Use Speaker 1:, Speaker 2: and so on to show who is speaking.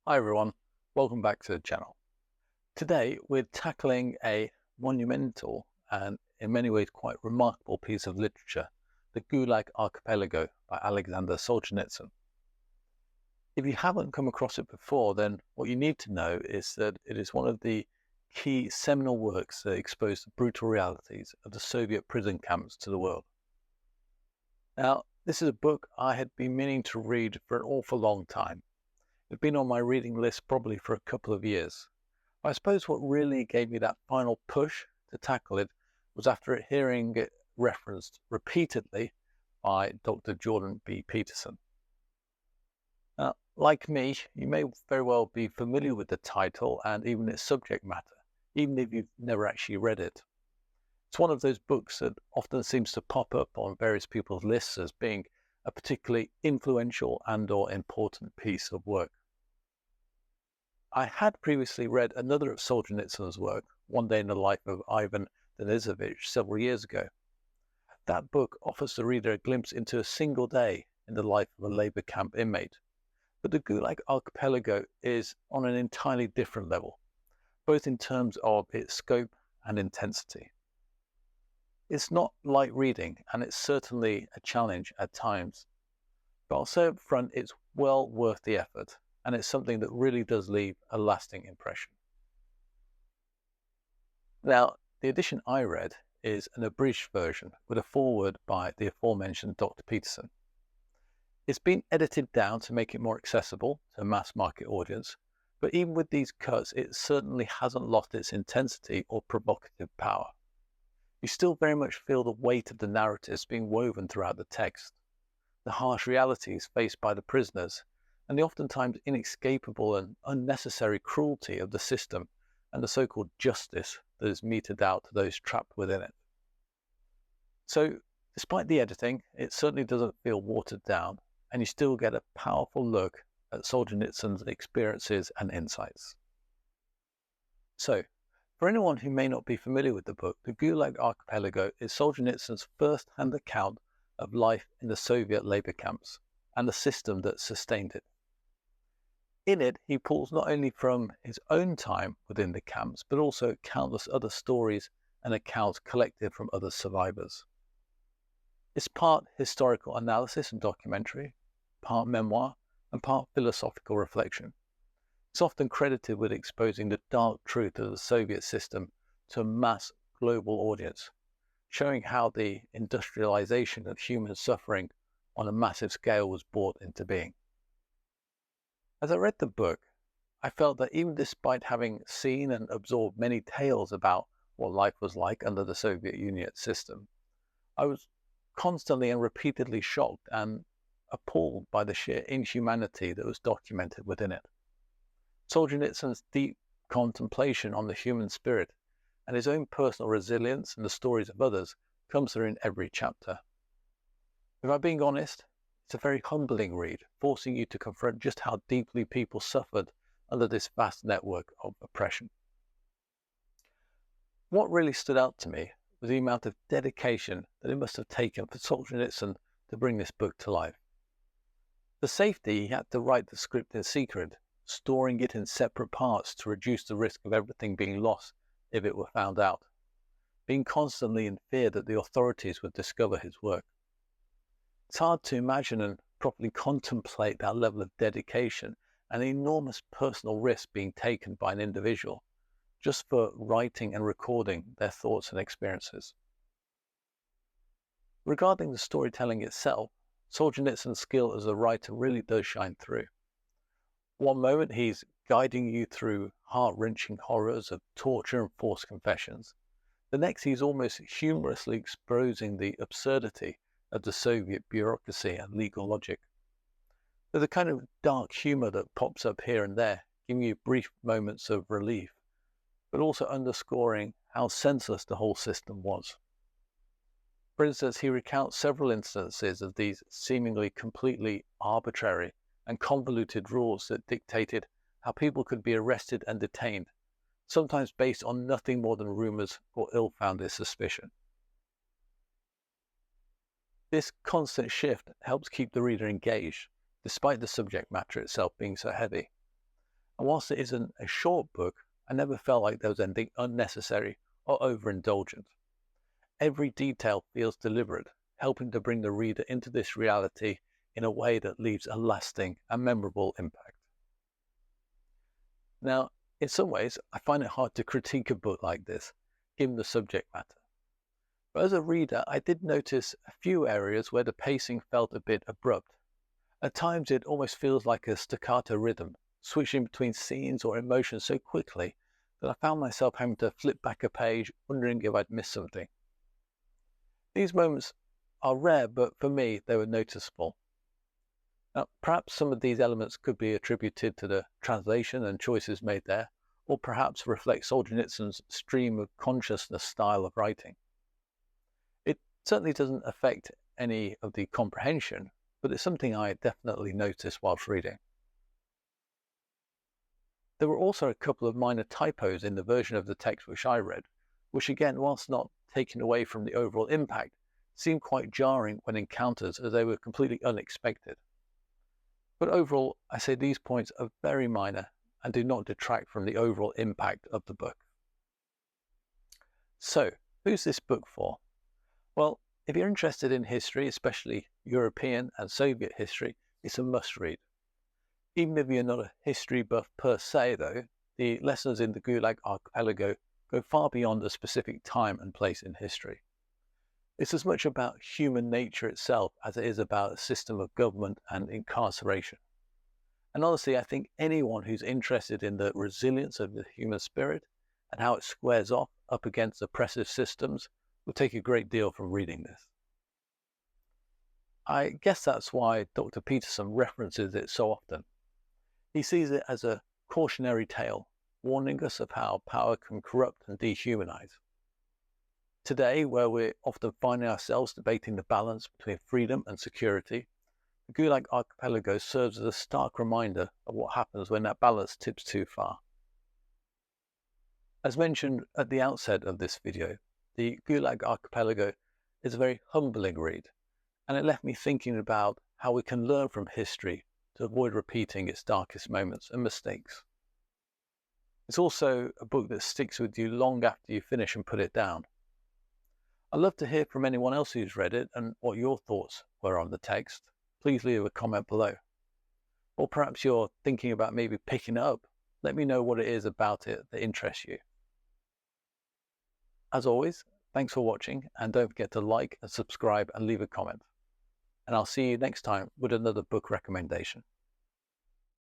Speaker 1: Hi everyone, welcome back to the channel. Today we're tackling a monumental and in many ways quite remarkable piece of literature, the Gulag Archipelago by Alexander Solzhenitsyn. If you haven't come across it before, then what you need to know is that it is one of the key seminal works that expose the brutal realities of the Soviet prison camps to the world. Now, this is a book I had been meaning to read for an awful long time. It's been on my reading list probably for a couple of years. I suppose what really gave me that final push to tackle it was after hearing it referenced repeatedly by Dr. Jordan B. Peterson. Now, like me, you may very well be familiar with the title and even its subject matter, even if you've never actually read it. It's one of those books that often seems to pop up on various people's lists as being a particularly influential and/or important piece of work. I had previously read another of Solzhenitsyn's work, One Day in the Life of Ivan Denisovich, several years ago. That book offers the reader a glimpse into a single day in the life of a labor camp inmate. But the Gulag Archipelago is on an entirely different level, both in terms of its scope and intensity. It's not light reading, and it's certainly a challenge at times. But I'll say up front, it's well worth the effort, and it's something that really does leave a lasting impression. Now, the edition I read is an abridged version with a foreword by the aforementioned Dr. Peterson. It's been edited down to make it more accessible to a mass market audience, but even with these cuts, it certainly hasn't lost its intensity or provocative power. You still very much feel the weight of the narratives being woven throughout the text, the harsh realities faced by the prisoners, and the oftentimes inescapable and unnecessary cruelty of the system and the so-called justice that is meted out to those trapped within it. So, despite the editing, it certainly doesn't feel watered down, and you still get a powerful look at Solzhenitsyn's experiences and insights. So, for anyone who may not be familiar with the book, the Gulag Archipelago is Solzhenitsyn's first-hand account of life in the Soviet labor camps and the system that sustained it. In it, he pulls not only from his own time within the camps, but also countless other stories and accounts collected from other survivors. It's part historical analysis and documentary, part memoir, and part philosophical reflection. It's often credited with exposing the dark truth of the Soviet system to a mass global audience, showing how the industrialization of human suffering on a massive scale was brought into being. As I read the book, I felt that even despite having seen and absorbed many tales about what life was like under the Soviet Union system, I was constantly and repeatedly shocked and appalled by the sheer inhumanity that was documented within it. Solzhenitsyn's deep contemplation on the human spirit and his own personal resilience and the stories of others comes through in every chapter. If I'm being honest, it's a very humbling read, forcing you to confront just how deeply people suffered under this vast network of oppression. What really stood out to me was the amount of dedication that it must have taken for Solzhenitsyn to bring this book to life. For safety, he had to write the script in secret, storing it in separate parts to reduce the risk of everything being lost if it were found out, being constantly in fear that the authorities would discover his work. It's hard to imagine and properly contemplate that level of dedication and the enormous personal risk being taken by an individual just for writing and recording their thoughts and experiences. Regarding the storytelling itself, Solzhenitsyn's skill as a writer really does shine through. One moment he's guiding you through heart-wrenching horrors of torture and forced confessions. The next he's almost humorously exposing the absurdity of the Soviet bureaucracy and legal logic. There's a kind of dark humor that pops up here and there, giving you brief moments of relief, but also underscoring how senseless the whole system was. For instance, he recounts several instances of these seemingly completely arbitrary and convoluted rules that dictated how people could be arrested and detained, sometimes based on nothing more than rumors or ill-founded suspicion. This constant shift helps keep the reader engaged, despite the subject matter itself being so heavy. And whilst it isn't a short book, I never felt like there was anything unnecessary or overindulgent. Every detail feels deliberate, helping to bring the reader into this reality in a way that leaves a lasting and memorable impact. Now, in some ways, I find it hard to critique a book like this, given the subject matter. But as a reader, I did notice a few areas where the pacing felt a bit abrupt. At times, it almost feels like a staccato rhythm, switching between scenes or emotions so quickly that I found myself having to flip back a page, wondering if I'd missed something. These moments are rare, but for me, they were noticeable. Now, perhaps some of these elements could be attributed to the translation and choices made there, or perhaps reflect Solzhenitsyn's stream of consciousness style of writing. It certainly doesn't affect any of the comprehension, but it's something I definitely noticed whilst reading. There were also a couple of minor typos in the version of the text which I read, which again, whilst not taking away from the overall impact, seemed quite jarring when encountered as they were completely unexpected. But overall, I say these points are very minor and do not detract from the overall impact of the book. So, who's this book for? Well, if you're interested in history, especially European and Soviet history, it's a must-read. Even if you're not a history buff per se, though, the lessons in the Gulag Archipelago go far beyond a specific time and place in history. It's as much about human nature itself as it is about a system of government and incarceration. And honestly, I think anyone who's interested in the resilience of the human spirit and how it squares off up against oppressive systems will take a great deal from reading this. I guess that's why Dr. Peterson references it so often. He sees it as a cautionary tale, warning us of how power can corrupt and dehumanize. Today, where we're often finding ourselves debating the balance between freedom and security, the Gulag Archipelago serves as a stark reminder of what happens when that balance tips too far. As mentioned at the outset of this video, the Gulag Archipelago is a very humbling read, and it left me thinking about how we can learn from history to avoid repeating its darkest moments and mistakes. It's also a book that sticks with you long after you finish and put it down. I'd love to hear from anyone else who's read it and what your thoughts were on the text. Please leave a comment below. Or perhaps you're thinking about maybe picking it up. Let me know what it is about it that interests you. As always, thanks for watching, and don't forget to like and subscribe and leave a comment. And I'll see you next time with another book recommendation.